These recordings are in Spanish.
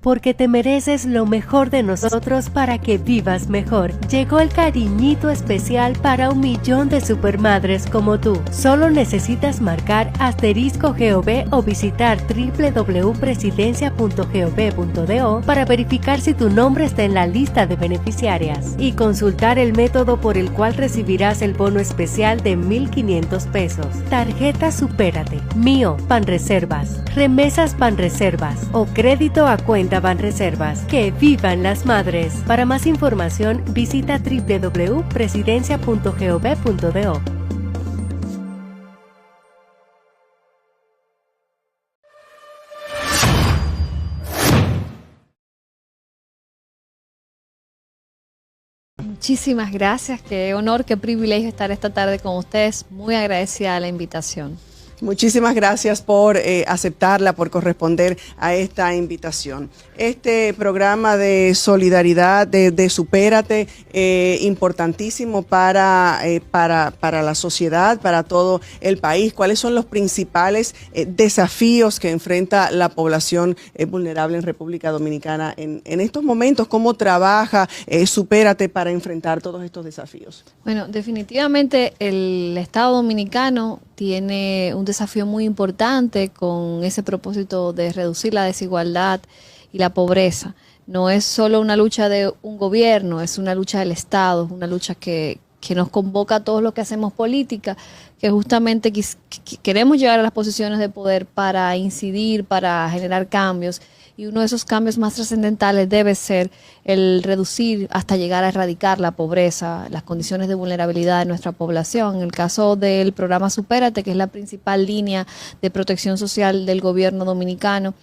porque te mereces lo mejor de nosotros para que vivas mejor. Llegó el cariñito especial para 1 millón de supermadres como tú. Solo necesitas marcar *GOV o visitar www.presidencia.gov.do para verificar si tu nombre está en la lista de beneficiarias y consultar el método por el cual recibirás el bono especial de 1,500 pesos. Tarjeta Supérate, Mío Banreservas, Remesas Banreservas o crédito a cuenta Banreservas. ¡Que vivan las madres! Para más información visita www.presidencia.gov.do. Muchísimas gracias, qué honor, qué privilegio estar esta tarde con ustedes. Muy agradecida de la invitación. Muchísimas gracias por aceptarla, por corresponder a esta invitación. Este programa de solidaridad, de Supérate, importantísimo para la sociedad, para todo el país. ¿Cuáles son los principales desafíos que enfrenta la población vulnerable en República Dominicana en estos momentos? ¿Cómo trabaja Supérate para enfrentar todos estos desafíos? Bueno, definitivamente el Estado Dominicano tiene un desafío muy importante con ese propósito de reducir la desigualdad y la pobreza. No es solo una lucha de un gobierno, es una lucha del Estado, es una lucha que nos convoca a todos los que hacemos política, que justamente queremos llegar a las posiciones de poder para incidir, para generar cambios. Y uno de esos cambios más trascendentales debe ser el reducir hasta llegar a erradicar la pobreza, las condiciones de vulnerabilidad de nuestra población. En el caso del programa Supérate, que es la principal línea de protección social del gobierno dominicano,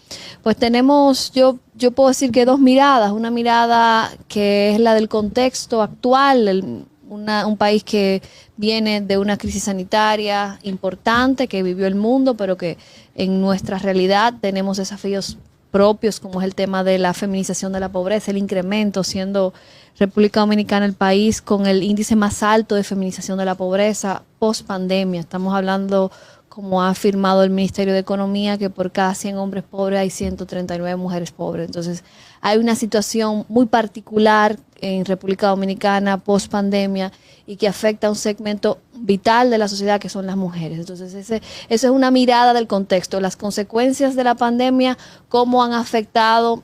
pues tenemos, yo puedo decir que 2 miradas. Una mirada que es la del contexto actual, un país que viene de una crisis sanitaria importante que vivió el mundo, pero que en nuestra realidad tenemos desafíos propios, como es el tema de la feminización de la pobreza, el incremento, siendo República Dominicana el país con el índice más alto de feminización de la pobreza post pandemia. Estamos hablando, como ha afirmado el Ministerio de Economía, que por cada 100 hombres pobres hay 139 mujeres pobres. Entonces, hay una situación muy particular en República Dominicana post pandemia y que afecta a un segmento vital de la sociedad, que son las mujeres. Entonces, esa es una mirada del contexto, las consecuencias de la pandemia, cómo han afectado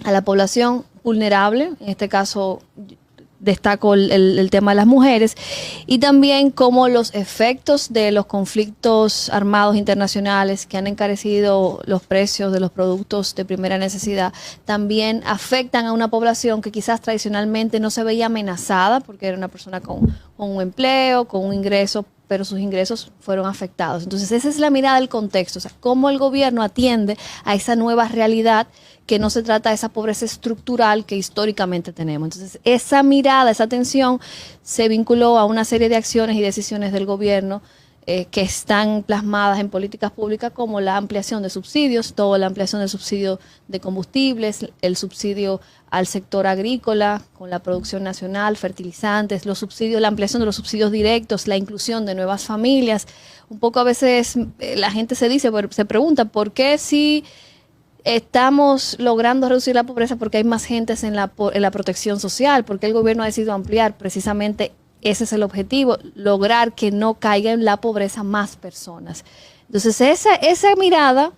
a la población vulnerable, en este caso destaco el tema de las mujeres, y también cómo los efectos de los conflictos armados internacionales que han encarecido los precios de los productos de primera necesidad también afectan a una población que quizás tradicionalmente no se veía amenazada porque era una persona con un empleo, con un ingreso, pero sus ingresos fueron afectados. Entonces esa es la mirada del contexto, o sea, cómo el gobierno atiende a esa nueva realidad, que no se trata de esa pobreza estructural que históricamente tenemos. Entonces, esa mirada, esa atención se vinculó a una serie de acciones y decisiones del gobierno que están plasmadas en políticas públicas, como la ampliación de subsidios, toda la ampliación del subsidio de combustibles, el subsidio al sector agrícola con la producción nacional, fertilizantes, los subsidios, la ampliación de los subsidios directos, la inclusión de nuevas familias. Un poco a veces la gente se pregunta, ¿por qué si estamos logrando reducir la pobreza porque hay más gentes en la protección social? Porque el gobierno ha decidido ampliar. Precisamente ese es el objetivo, lograr que no caiga en la pobreza más personas. Entonces esa mirada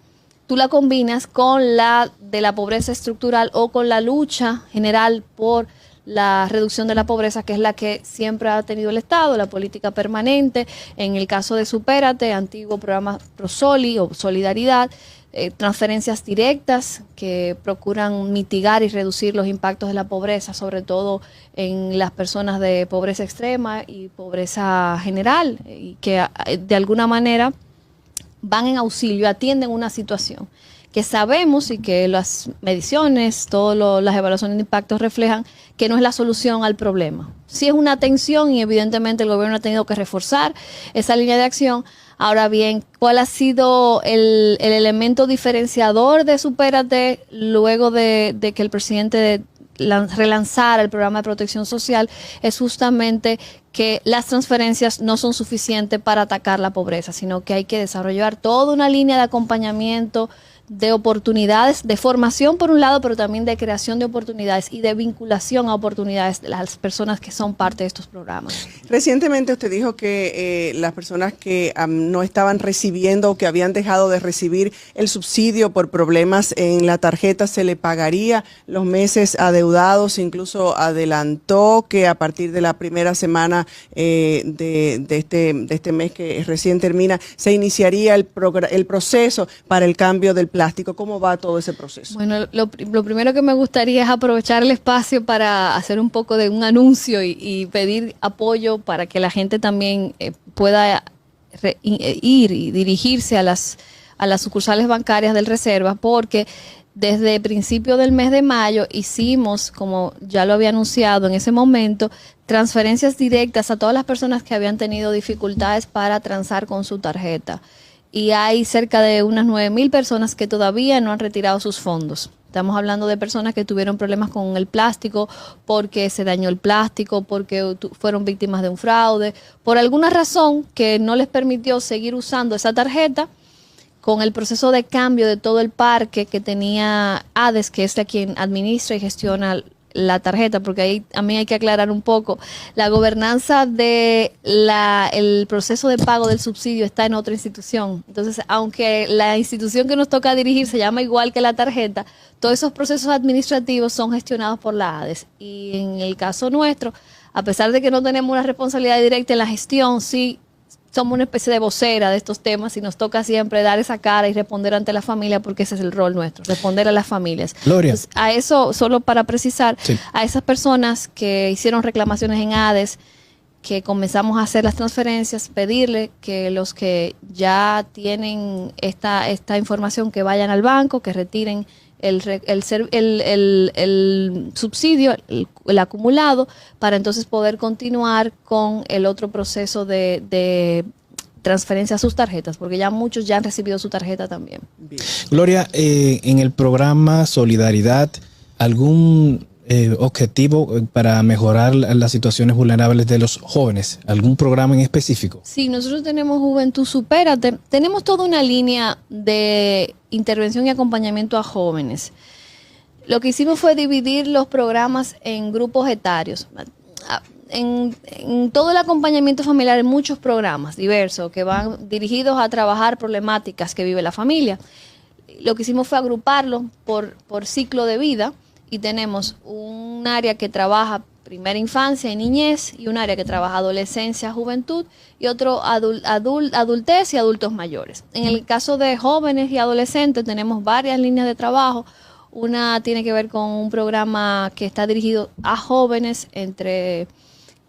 tú la combinas con la de la pobreza estructural o con la lucha general por la reducción de la pobreza, que es la que siempre ha tenido el Estado, la política permanente. En el caso de Supérate, antiguo programa Prosoli o Solidaridad, transferencias directas que procuran mitigar y reducir los impactos de la pobreza, sobre todo en las personas de pobreza extrema y pobreza general, y que de alguna manera van en auxilio, atienden una situación que sabemos y que las mediciones, todas las evaluaciones de impacto reflejan que no es la solución al problema. Sí es una atención y evidentemente el gobierno ha tenido que reforzar esa línea de acción. Ahora bien, ¿cuál ha sido el elemento diferenciador de Supérate luego de que el presidente relanzara el programa de protección social? Es justamente que las transferencias no son suficientes para atacar la pobreza, sino que hay que desarrollar toda una línea de acompañamiento, de oportunidades, de formación por un lado, pero también de creación de oportunidades y de vinculación a oportunidades de las personas que son parte de estos programas. Recientemente usted dijo que las personas que no estaban recibiendo o que habían dejado de recibir el subsidio por problemas en la tarjeta se le pagaría los meses adeudados, incluso adelantó que a partir de la primera semana de este mes que recién termina, se iniciaría el proceso para el cambio del plástico. ¿Cómo va todo ese proceso? Bueno, lo primero que me gustaría es aprovechar el espacio para hacer un poco de un anuncio y pedir apoyo para que la gente también pueda ir y dirigirse a las sucursales bancarias del Reserva, porque desde principio del mes de mayo hicimos, como ya lo había anunciado en ese momento, transferencias directas a todas las personas que habían tenido dificultades para transar con su tarjeta. Y hay cerca de unas 9,000 personas que todavía no han retirado sus fondos. Estamos hablando de personas que tuvieron problemas con el plástico, porque se dañó el plástico, porque fueron víctimas de un fraude, por alguna razón que no les permitió seguir usando esa tarjeta con el proceso de cambio de todo el parque que tenía ADES, que es la quien administra y gestiona la tarjeta, porque ahí a mí hay que aclarar un poco. La gobernanza de el proceso de pago del subsidio está en otra institución. Entonces, aunque la institución que nos toca dirigir se llama igual que la tarjeta, todos esos procesos administrativos son gestionados por la ADES. Y en el caso nuestro, a pesar de que no tenemos una responsabilidad directa en la gestión, sí somos una especie de vocera de estos temas y nos toca siempre dar esa cara y responder ante la familia, porque ese es el rol nuestro, responder a las familias. Gloria. Entonces, a eso, solo para precisar, sí, a esas personas que hicieron reclamaciones en ADES, que comenzamos a hacer las transferencias, pedirle que los que ya tienen esta información, que vayan al banco, que retiren el subsidio, el acumulado, para entonces poder continuar con el otro proceso de transferencia a sus tarjetas, porque ya muchos ya han recibido su tarjeta también. Bien. Gloria, en el programa Solidaridad, ¿algún objetivo para mejorar las situaciones vulnerables de los jóvenes? ¿Algún programa en específico? Sí, nosotros tenemos Juventud Supérate. Tenemos toda una línea de intervención y acompañamiento a jóvenes. Lo que hicimos fue dividir los programas en grupos etarios. En todo el acompañamiento familiar hay muchos programas diversos que van dirigidos a trabajar problemáticas que vive la familia. Lo que hicimos fue agruparlos por ciclo de vida, y tenemos un área que trabaja primera infancia y niñez, y un área que trabaja adolescencia, juventud, y otro adultez y adultos mayores. En el caso de jóvenes y adolescentes tenemos varias líneas de trabajo. Una tiene que ver con un programa que está dirigido a jóvenes entre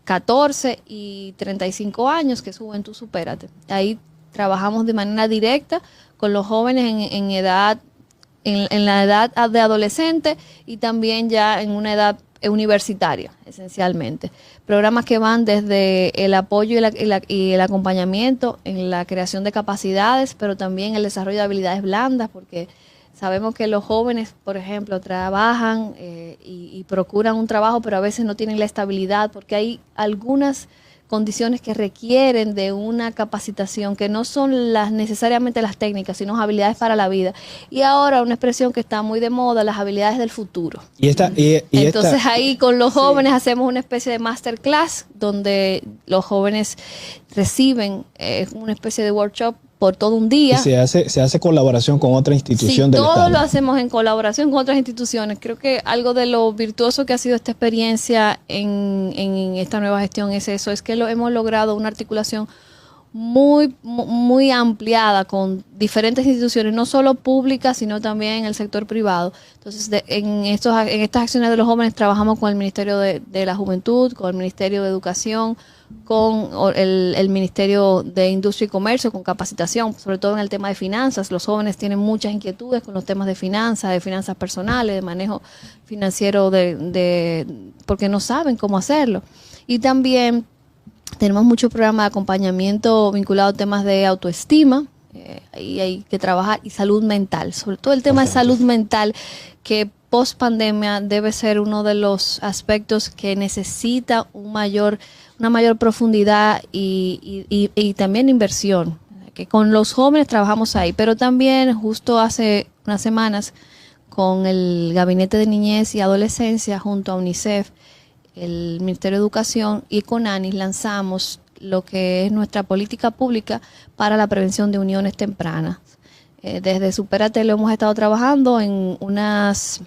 14 y 35 años, que es Juventud Supérate. Ahí trabajamos de manera directa con los jóvenes en la edad de adolescente, y también ya en una edad universitaria, esencialmente. Programas que van desde el apoyo y el acompañamiento en la creación de capacidades, pero también el desarrollo de habilidades blandas, porque sabemos que los jóvenes, por ejemplo, trabajan y procuran un trabajo, pero a veces no tienen la estabilidad, porque hay algunas condiciones que requieren de una capacitación que no son necesariamente las técnicas, sino habilidades para la vida. Y ahora una expresión que está muy de moda, las habilidades del futuro. Entonces ahí con los jóvenes hacemos una especie de masterclass donde los jóvenes reciben una especie de workshop por todo un día. Y se hace colaboración con otra institución del Estado. Todo lo hacemos en colaboración con otras instituciones. Creo que algo de lo virtuoso que ha sido esta experiencia en esta nueva gestión es eso, es que hemos logrado una articulación muy ampliada con diferentes instituciones, no solo públicas, sino también en el sector privado. Entonces, en estas acciones de los jóvenes trabajamos con el Ministerio de la Juventud, con el Ministerio de Educación, con el Ministerio de Industria y Comercio, con capacitación, sobre todo en el tema de finanzas. Los jóvenes tienen muchas inquietudes con los temas de finanzas personales, de manejo financiero, porque no saben cómo hacerlo. Y también tenemos muchos programas de acompañamiento vinculado a temas de autoestima, ahí hay que trabajar, y salud mental, sobre todo el tema de salud mental, que post pandemia debe ser uno de los aspectos que necesita una mayor profundidad y también inversión. que con los jóvenes trabajamos ahí, pero también justo hace unas semanas con el Gabinete de Niñez y Adolescencia junto a UNICEF, el Ministerio de Educación y con ANIS lanzamos lo que es nuestra política pública para la prevención de uniones tempranas. Desde Supérate lo hemos estado trabajando en unos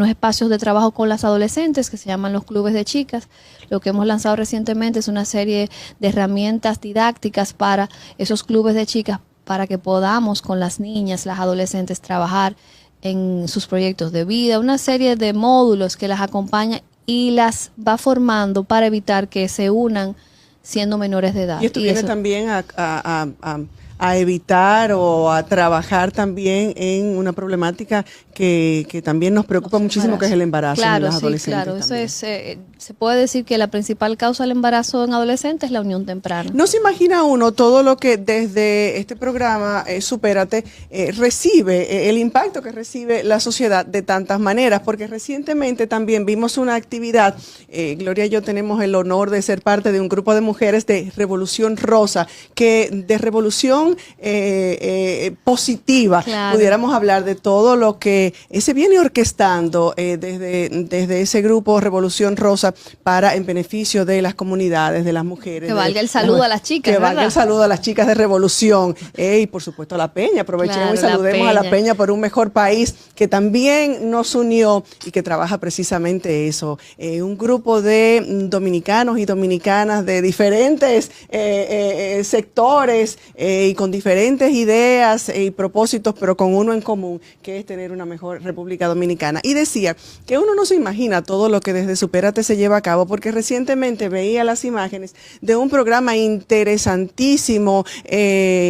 espacios de trabajo con las adolescentes que se llaman los clubes de chicas. Lo que hemos lanzado recientemente es una serie de herramientas didácticas para esos clubes de chicas para que podamos con las niñas, las adolescentes, trabajar en sus proyectos de vida, una serie de módulos que las acompañan y las va formando para evitar que se unan siendo menores de edad. Y esto viene también a evitar o a trabajar también en una problemática que también nos preocupa muchísimo, que es el embarazo en las adolescentes. Claro, eso es, se puede decir que la principal causa del embarazo en adolescentes es la unión temprana. No se imagina uno todo lo que desde este programa Supérate recibe, el impacto que recibe la sociedad de tantas maneras, porque recientemente también vimos una actividad, Gloria y yo tenemos el honor de ser parte de un grupo de mujeres de Revolución Rosa, que de revolución positiva, claro, pudiéramos hablar de todo lo que se viene orquestando desde ese grupo Revolución Rosa para en beneficio de las comunidades, de las mujeres. Que valga el saludo a las chicas, que ¿verdad? valga el saludo a las chicas de Revolución y por supuesto a la Peña. Aprovechemos, claro, y saludemos a la Peña por un mejor país, que también nos unió y que trabaja precisamente eso. Un grupo de dominicanos y dominicanas de diferentes sectores y con diferentes ideas y propósitos, pero con uno en común, que es tener una mejor República Dominicana. Y decía que uno no se imagina todo lo que desde Supérate se lleva a cabo, porque recientemente veía las imágenes de un programa interesantísimo,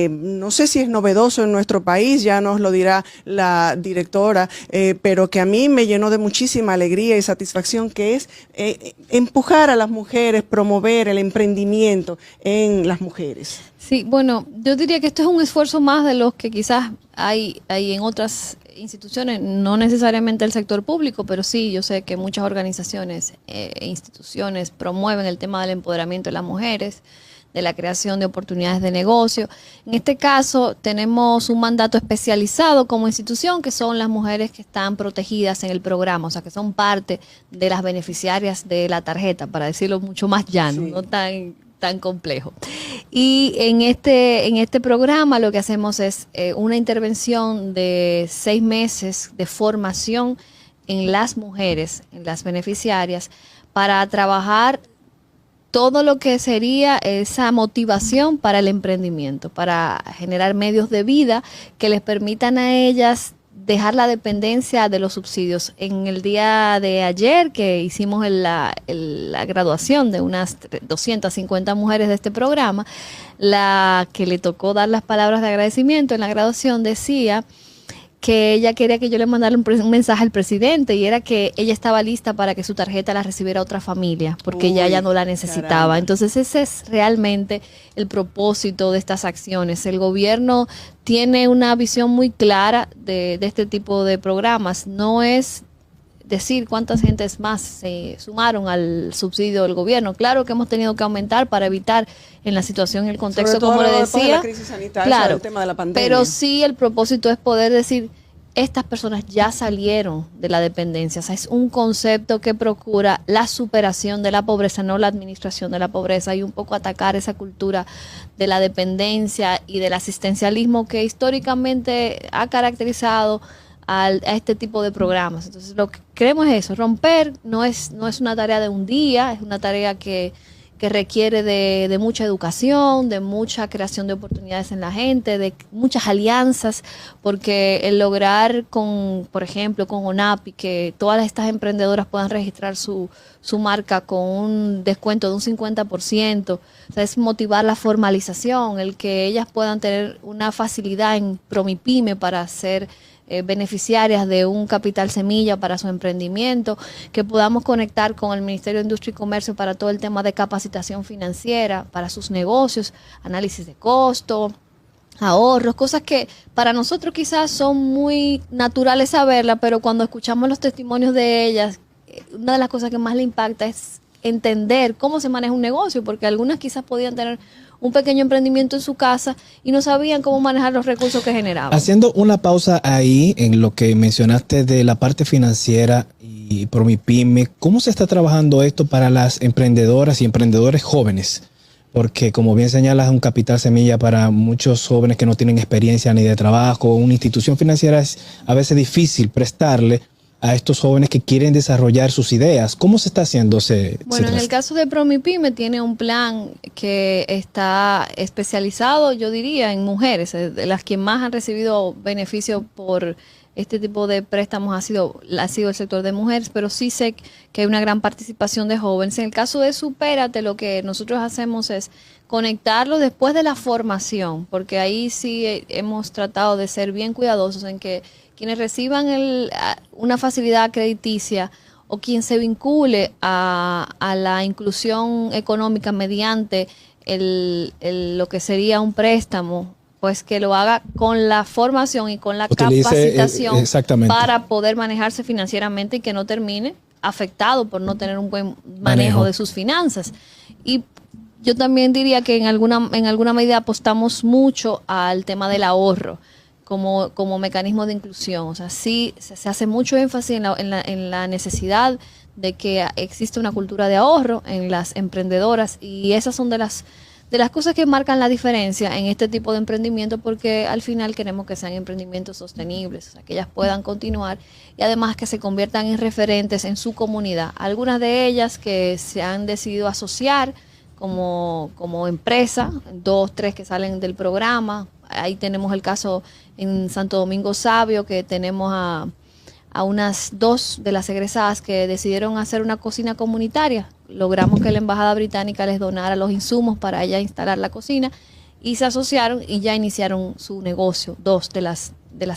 no sé si es novedoso en nuestro país, ya nos lo dirá la directora, pero que a mí me llenó de muchísima alegría y satisfacción, que es empujar a las mujeres, promover el emprendimiento en las mujeres. Sí, bueno, yo diría que esto es un esfuerzo más de los que quizás hay en otras instituciones, no necesariamente el sector público, pero sí, yo sé que muchas organizaciones e instituciones promueven el tema del empoderamiento de las mujeres, de la creación de oportunidades de negocio. En este caso, tenemos un mandato especializado como institución, que son las mujeres que están protegidas en el programa, o sea, que son parte de las beneficiarias de la tarjeta, para decirlo mucho más llano, sí, no tan complejo. Y en este programa lo que hacemos es una intervención de 6 meses de formación en las mujeres, en las beneficiarias, para trabajar todo lo que sería esa motivación para el emprendimiento, para generar medios de vida que les permitan a ellas dejar la dependencia de los subsidios. En el día de ayer que hicimos la graduación de unas 250 mujeres de este programa, la que le tocó dar las palabras de agradecimiento en la graduación decía que ella quería que yo le mandara un mensaje al presidente, y era que ella estaba lista para que su tarjeta la recibiera otra familia, porque ella ya no la necesitaba. Caramba. Entonces ese es realmente el propósito de estas acciones. El gobierno tiene una visión muy clara de este tipo de programas. No es decir cuántas gentes más se sumaron al subsidio del gobierno. Claro que hemos tenido que aumentar para evitar en la situación, en el contexto, como le decía, de la crisis sanitaria, claro, el tema de la pandemia. Pero sí, el propósito es poder decir, estas personas ya salieron de la dependencia. O sea, es un concepto que procura la superación de la pobreza, no la administración de la pobreza, y un poco atacar esa cultura de la dependencia y del asistencialismo que históricamente ha caracterizado a este tipo de programas. Entonces, lo que queremos es eso, romper. No es una tarea de un día, es una tarea que requiere de mucha educación, de mucha creación de oportunidades en la gente, de muchas alianzas, porque el lograr por ejemplo, con ONAPI, que todas estas emprendedoras puedan registrar su marca con un descuento de un 50%, o sea, es motivar la formalización, el que ellas puedan tener una facilidad en Promipyme para ser beneficiarias de un capital semilla para su emprendimiento, que podamos conectar con el Ministerio de Industria y Comercio para todo el tema de capacitación financiera para sus negocios, análisis de costo, ahorros, cosas que para nosotros quizás son muy naturales saberlas, pero cuando escuchamos los testimonios de ellas, una de las cosas que más le impacta es entender cómo se maneja un negocio, porque algunas quizás podían tener un pequeño emprendimiento en su casa y no sabían cómo manejar los recursos que generaban. Haciendo una pausa ahí en lo que mencionaste de la parte financiera y PromiPyme, ¿cómo se está trabajando esto para las emprendedoras y emprendedores jóvenes? Porque como bien señalas, un capital semilla para muchos jóvenes que no tienen experiencia ni de trabajo. Una institución financiera es a veces difícil prestarle a estos jóvenes que quieren desarrollar sus ideas. ¿Cómo se está haciendo Bueno, en el caso de PromiPyme tiene un plan que está especializado, yo diría, en mujeres. De las que más han recibido beneficio por este tipo de préstamos ha sido el sector de mujeres, pero sí sé que hay una gran participación de jóvenes. En el caso de Supérate, lo que nosotros hacemos es conectarlos después de la formación, porque ahí sí hemos tratado de ser bien cuidadosos en que quienes reciban una facilidad crediticia o quien se vincule a la inclusión económica mediante lo que sería un préstamo, pues que lo haga con la formación y con la capacitación para poder manejarse financieramente y que no termine afectado por no tener un buen manejo de sus finanzas. Y yo también diría que en alguna medida apostamos mucho al tema del ahorro como mecanismo de inclusión. O sea, sí se hace mucho énfasis en la necesidad de que exista una cultura de ahorro en las emprendedoras, y esas son de las cosas que marcan la diferencia en este tipo de emprendimiento, porque al final queremos que sean emprendimientos sostenibles, o sea, que ellas puedan continuar y además que se conviertan en referentes en su comunidad. Algunas de ellas que se han decidido asociar como empresa, 2, 3 que salen del programa. Ahí tenemos el caso en Santo Domingo Sabio, que tenemos a unas 2 de las egresadas que decidieron hacer una cocina comunitaria. Logramos que la Embajada Británica les donara los insumos para ella instalar la cocina y se asociaron y ya iniciaron su negocio, 2 de las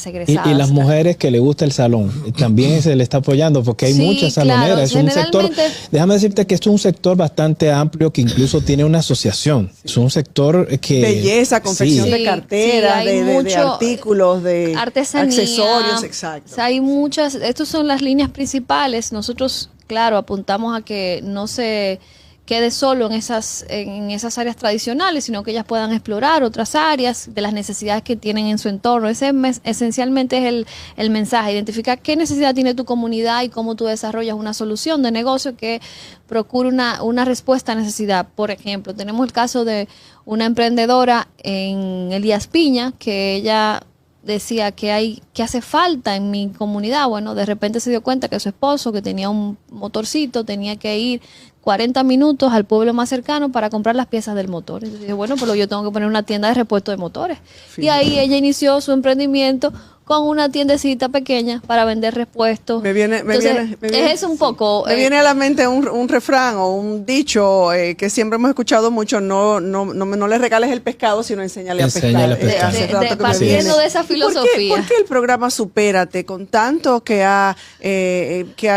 egresadas. Y las mujeres que le gusta el salón, también se le está apoyando porque hay muchas saloneras. Claro, es un sector, déjame decirte que esto es un sector bastante amplio que incluso tiene una asociación. Es un sector que... Belleza, confección de carteras, de artículos, de artesanía, accesorios, exacto. O sea, hay muchas, estas son las líneas principales. Nosotros, claro, apuntamos a que no se quede solo en esas áreas tradicionales, sino que ellas puedan explorar otras áreas de las necesidades que tienen en su entorno. Ese esencialmente es el mensaje, identificar qué necesidad tiene tu comunidad y cómo tú desarrollas una solución de negocio que procure una respuesta a necesidad. Por ejemplo, tenemos el caso de una emprendedora en Elías Piña, que ella decía que hace falta en mi comunidad. Bueno, de repente se dio cuenta que su esposo, que tenía un motorcito, tenía que ir 40 minutos al pueblo más cercano para comprar las piezas del motor. Entonces dije, bueno, pues yo tengo que poner una tienda de repuesto de motores. Sí. Y ahí ella inició su emprendimiento con una tiendecita pequeña para vender repuestos. Me viene, es eso un poco. Me viene a la mente un refrán o un dicho que siempre hemos escuchado mucho: no le regales el pescado, sino enséñale a pescar. Partiendo de esa filosofía. ¿Por qué el programa Supérate, con tanto que ha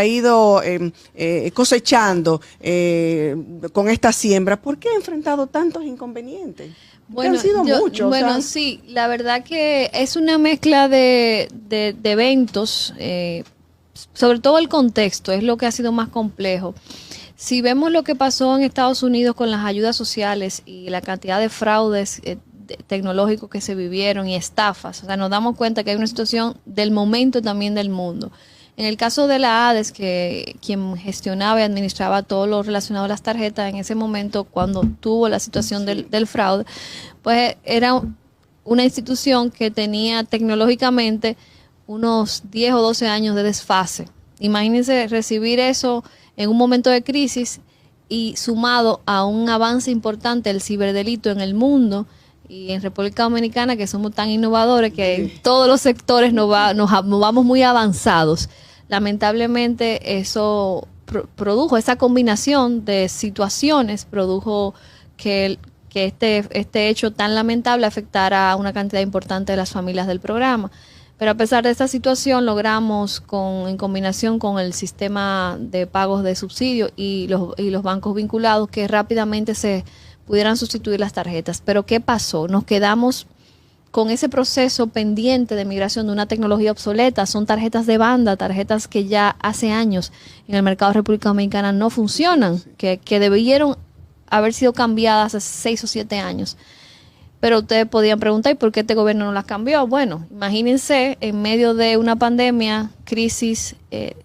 ido cosechando con esta siembra, por qué ha enfrentado tantos inconvenientes? Bueno, han sido muchos. Bueno, sí, la verdad que es una mezcla de eventos, sobre todo el contexto es lo que ha sido más complejo. Si vemos lo que pasó en Estados Unidos con las ayudas sociales y la cantidad de fraudes tecnológicos que se vivieron y estafas, o sea, nos damos cuenta que hay una situación del momento también del mundo. En el caso de la ADES, que quien gestionaba y administraba todo lo relacionado a las tarjetas en ese momento, cuando tuvo la situación del fraude, pues era una institución que tenía tecnológicamente unos 10 o 12 años de desfase. Imagínense recibir eso en un momento de crisis y sumado a un avance importante del ciberdelito en el mundo y en República Dominicana, que somos tan innovadores que en todos los sectores nos vamos muy avanzados. Lamentablemente eso produjo, esa combinación de situaciones produjo que este hecho tan lamentable afectara a una cantidad importante de las familias del programa. Pero a pesar de esta situación logramos, en combinación con el sistema de pagos de subsidio y los bancos vinculados, que rápidamente se pudieran sustituir las tarjetas. Pero ¿qué pasó? Nos quedamos con ese proceso pendiente de migración de una tecnología obsoleta. Son tarjetas de banda, tarjetas que ya hace años en el mercado de República Dominicana no funcionan, que debieron haber sido cambiadas hace 6 o 7 años. Pero ustedes podían preguntar, ¿y por qué este gobierno no las cambió? Bueno, imagínense, en medio de una pandemia, crisis,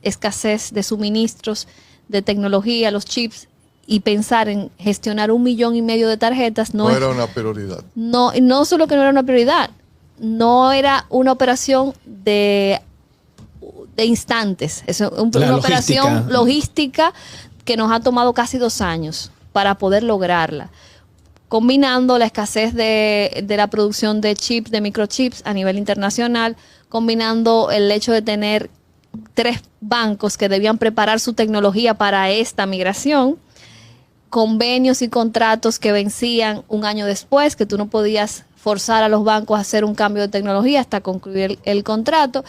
escasez de suministros, de tecnología, los chips, y pensar en gestionar 1,5 millones de tarjetas no era una prioridad. No solo que no era una prioridad, no era una operación de instantes. Es una operación logística que nos ha tomado casi 2 años para poder lograrla, combinando la escasez de la producción de chips, de microchips a nivel internacional, combinando el hecho de tener 3 bancos que debían preparar su tecnología para esta migración, convenios y contratos que vencían 1 año después, que tú no podías forzar a los bancos a hacer un cambio de tecnología hasta concluir el contrato,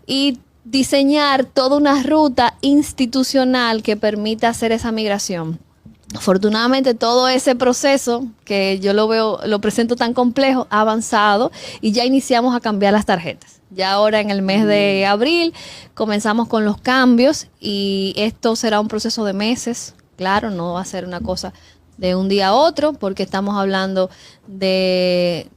y diseñar toda una ruta institucional que permita hacer esa migración. Afortunadamente todo ese proceso, que yo lo presento tan complejo, ha avanzado y ya iniciamos a cambiar las tarjetas. Ya ahora en el mes de abril comenzamos con los cambios y esto será un proceso de meses. Claro, no va a ser una cosa de un día a otro, porque estamos hablando de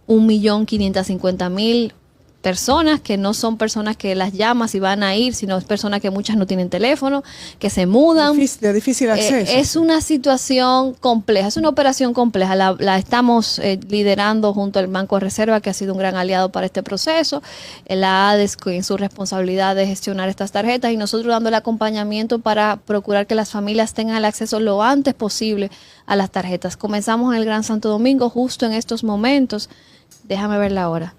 1.550.000 personas, que no son personas que las llamas y van a ir, sino es personas que muchas no tienen teléfono, que se mudan. De difícil acceso. Es una situación compleja, es una operación compleja. La estamos liderando junto al Banco de Reserva, que ha sido un gran aliado para este proceso, la ADES en su responsabilidad de gestionar estas tarjetas, y nosotros dando el acompañamiento para procurar que las familias tengan el acceso lo antes posible a las tarjetas. Comenzamos en el Gran Santo Domingo justo en estos momentos. Déjame ver la hora.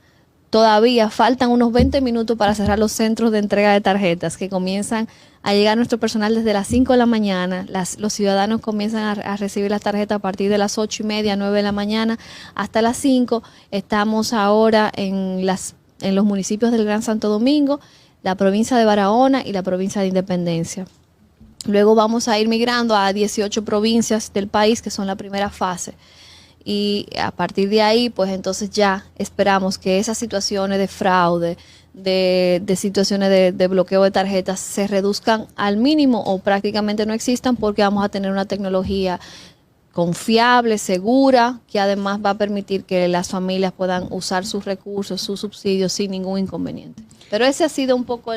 Todavía faltan unos 20 minutos para cerrar los centros de entrega de tarjetas, que comienzan a llegar nuestro personal desde las 5 de la mañana. Los ciudadanos comienzan a recibir las tarjetas a partir de las 8:30, 9 de la mañana hasta las 5. Estamos ahora en los municipios del Gran Santo Domingo, la provincia de Barahona y la provincia de Independencia. Luego vamos a ir migrando a 18 provincias del país, que son la primera fase. Y a partir de ahí, pues entonces ya esperamos que esas situaciones de fraude, de situaciones de bloqueo de tarjetas se reduzcan al mínimo o prácticamente no existan, porque vamos a tener una tecnología confiable, segura, que además va a permitir que las familias puedan usar sus recursos, sus subsidios sin ningún inconveniente. Pero ese ha sido un poco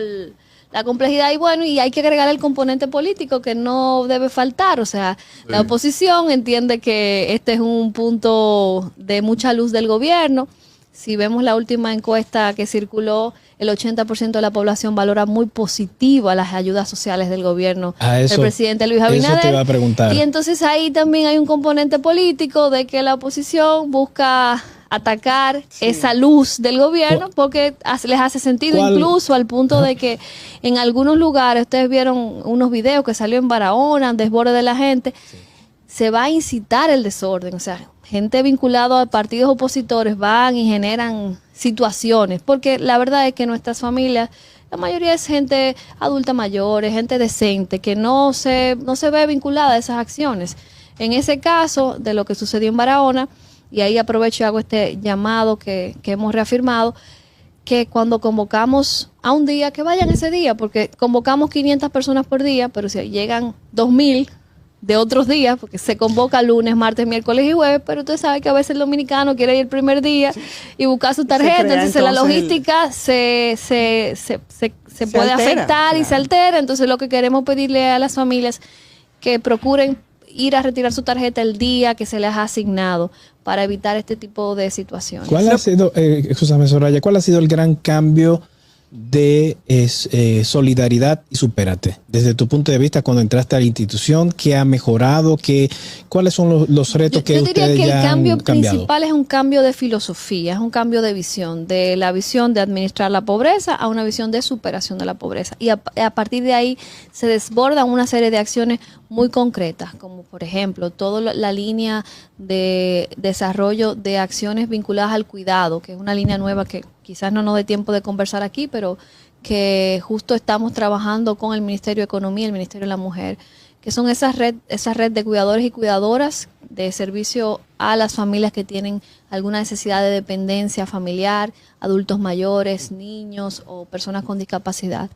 la complejidad, y bueno, y hay que agregar el componente político que no debe faltar. O sea, sí, la oposición entiende que este es un punto de mucha luz del gobierno. Si vemos la última encuesta que circuló, el 80% de la población valora muy positiva las ayudas sociales del gobierno del presidente Luis Abinader. Eso te iba a preguntar. Y entonces ahí también hay un componente político de que la oposición busca atacar esa luz del gobierno porque les hace sentido, incluso al punto de que en algunos lugares, ustedes vieron unos videos que salió en Barahona, desborde de la gente, se va a incitar el desorden. O sea, gente vinculada a partidos opositores van y generan situaciones, porque la verdad es que nuestras familias, la mayoría es gente adulta mayor, gente decente, que no se ve vinculada a esas acciones. En ese caso, de lo que sucedió en Barahona, y ahí aprovecho y hago este llamado que hemos reafirmado, que cuando convocamos a un día, que vayan ese día, porque convocamos 500 personas por día, pero si llegan 2.000 de otros días, porque se convoca lunes, martes, miércoles y jueves, pero usted sabe que a veces el dominicano quiere ir el primer día y buscar su tarjeta, entonces la logística se puede afectar, claro, y se altera. Entonces lo que queremos pedirle a las familias que procuren ir a retirar su tarjeta el día que se les ha asignado para evitar este tipo de situaciones. ¿Cuál ha sido, escúchame Soraya, cuál ha sido el gran cambio de solidaridad y supérate? Desde tu punto de vista, cuando entraste a la institución, ¿qué ha mejorado? ¿Cuáles son los retos que ustedes ya han cambiado? Yo diría que el cambio principal es un cambio de filosofía, es un cambio de visión, de la visión de administrar la pobreza a una visión de superación de la pobreza. Y a partir de ahí se desbordan una serie de acciones muy concretas, como por ejemplo toda la línea de desarrollo de acciones vinculadas al cuidado, que es una línea nueva que quizás no nos dé tiempo de conversar aquí, pero que justo estamos trabajando con el Ministerio de Economía y el Ministerio de la Mujer, que son esa red de cuidadores y cuidadoras de servicio a las familias que tienen alguna necesidad de dependencia familiar, adultos mayores, niños o personas con discapacidad.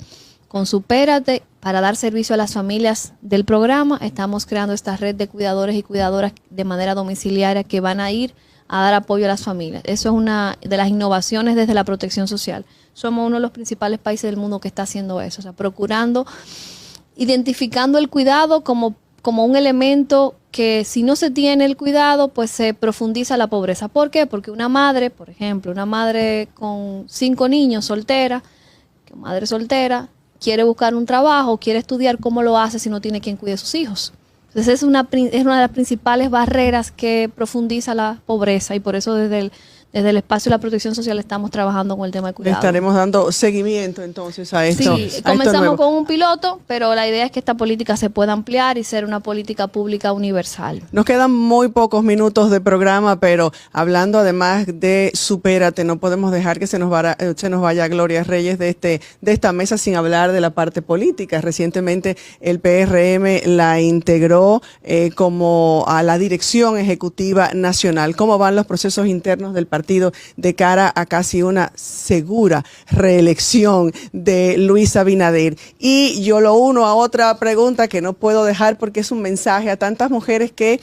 Con Supérate, para dar servicio a las familias del programa, estamos creando esta red de cuidadores y cuidadoras de manera domiciliaria que van a ir a dar apoyo a las familias. Eso es una de las innovaciones desde la protección social. Somos uno de los principales países del mundo que está haciendo eso, o sea, procurando, identificando el cuidado como un elemento que si no se tiene el cuidado, pues se profundiza la pobreza. ¿Por qué? Porque una madre, por ejemplo, una madre con 5 niños soltera, madre soltera, quiere buscar un trabajo, quiere estudiar, ¿cómo lo hace si no tiene quien cuide a sus hijos? Entonces es una de las principales barreras que profundiza la pobreza y por eso desde el espacio de la protección social estamos trabajando con el tema de cuidado. Estaremos dando seguimiento entonces a esto. Sí, comenzamos con un piloto, pero la idea es que esta política se pueda ampliar y ser una política pública universal. Nos quedan muy pocos minutos de programa, pero hablando además de Supérate, no podemos dejar que se nos vaya Gloria Reyes de esta mesa sin hablar de la parte política. Recientemente el PRM la integró como a la Dirección Ejecutiva Nacional. ¿Cómo van los procesos internos del partido de cara a casi una segura reelección de Luis Abinader? Y yo lo uno a otra pregunta que no puedo dejar porque es un mensaje a tantas mujeres que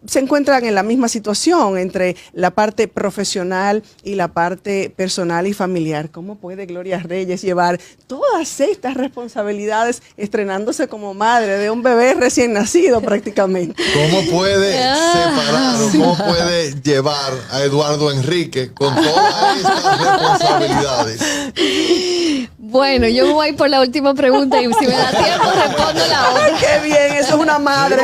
se encuentran en la misma situación entre la parte profesional y la parte personal y familiar. ¿Cómo puede Gloria Reyes llevar todas estas responsabilidades estrenándose como madre de un bebé recién nacido prácticamente? ¿Cómo puede separar o cómo puede llevar a Eduardo Enrique con todas estas responsabilidades? Bueno, yo me voy por la última pregunta y si me da tiempo respondo la otra. ¡Ay, qué bien! Eso es una madre.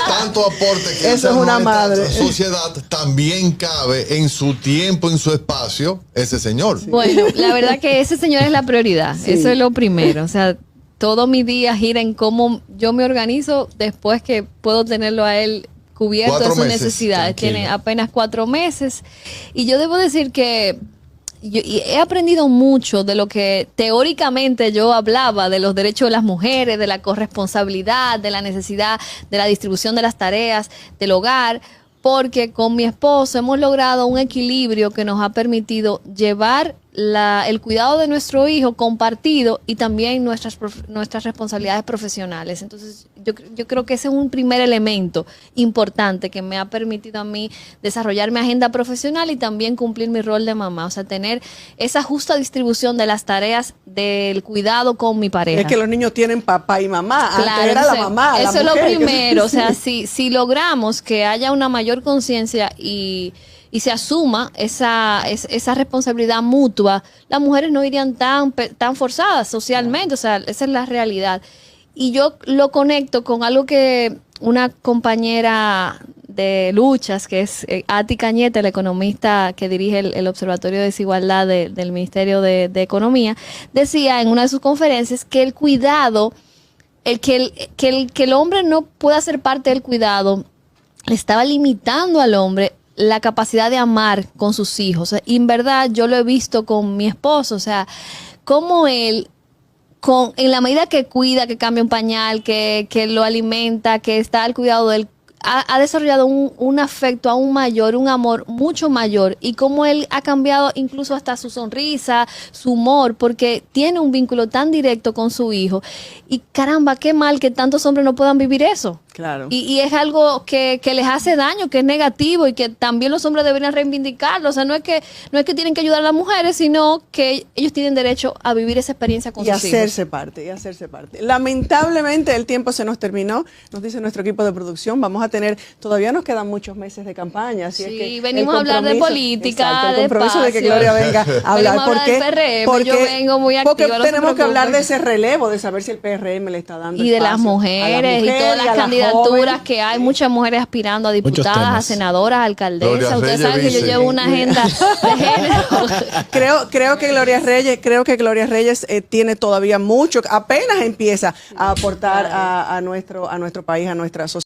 Tanto aporte que eso es una madre. Sociedad también cabe en su tiempo, en su espacio, ese señor. Bueno, la verdad que ese señor es la prioridad. Sí. Eso es lo primero. O sea, todo mi día gira en cómo yo me organizo después que puedo tenerlo a él cubierto de sus necesidades. Tranquilo. Tiene apenas 4 meses. Y yo debo decir que yo he aprendido mucho de lo que teóricamente yo hablaba, de los derechos de las mujeres, de la corresponsabilidad, de la necesidad de la distribución de las tareas del hogar, porque con mi esposo hemos logrado un equilibrio que nos ha permitido llevar el cuidado de nuestro hijo compartido y también nuestras responsabilidades profesionales. Entonces, yo creo que ese es un primer elemento importante que me ha permitido a mí desarrollar mi agenda profesional y también cumplir mi rol de mamá. O sea, tener esa justa distribución de las tareas del cuidado con mi pareja. Es que los niños tienen papá y mamá. Claro, antes era la mamá. Eso la es lo mujer, primero. O sea, si logramos que haya una mayor conciencia y se asuma esa responsabilidad mutua, las mujeres no irían tan forzadas socialmente, o sea, esa es la realidad. Y yo lo conecto con algo que una compañera de luchas, que es Ati Cañete, la economista que dirige el Observatorio de Desigualdad del Ministerio de Economía, decía en una de sus conferencias que el cuidado, que el hombre no pueda ser parte del cuidado, le estaba limitando al hombre la capacidad de amar con sus hijos. Y en verdad yo lo he visto con mi esposo, o sea, como él, en la medida que cuida, que cambia un pañal, que lo alimenta, que está al cuidado de él, ha desarrollado un afecto aún mayor, un amor mucho mayor, y como él ha cambiado incluso hasta su sonrisa, su humor, porque tiene un vínculo tan directo con su hijo. Y caramba, qué mal que tantos hombres no puedan vivir eso. Claro. Y es algo que les hace daño, que es negativo y que también los hombres deberían reivindicarlo. O sea, no es que tienen que ayudar a las mujeres, sino que ellos tienen derecho a vivir esa experiencia con sus hijos. Y hacerse parte. Lamentablemente el tiempo se nos terminó, nos dice nuestro equipo de producción. Todavía nos quedan muchos meses de campaña. Así sí, es que venimos a hablar de política, exacto, el compromiso de que Gloria venga a hablar. Porque yo vengo muy activa. Porque tenemos que hablar de ese relevo, de saber si el PRM le está dando y de las mujeres y todas las candidaturas que hay, muchas mujeres aspirando a diputadas, a senadoras, a alcaldesas. Ustedes saben que yo llevo una agenda de género. Creo que Gloria Reyes tiene todavía mucho, apenas empieza a aportar a nuestro país, a nuestra sociedad.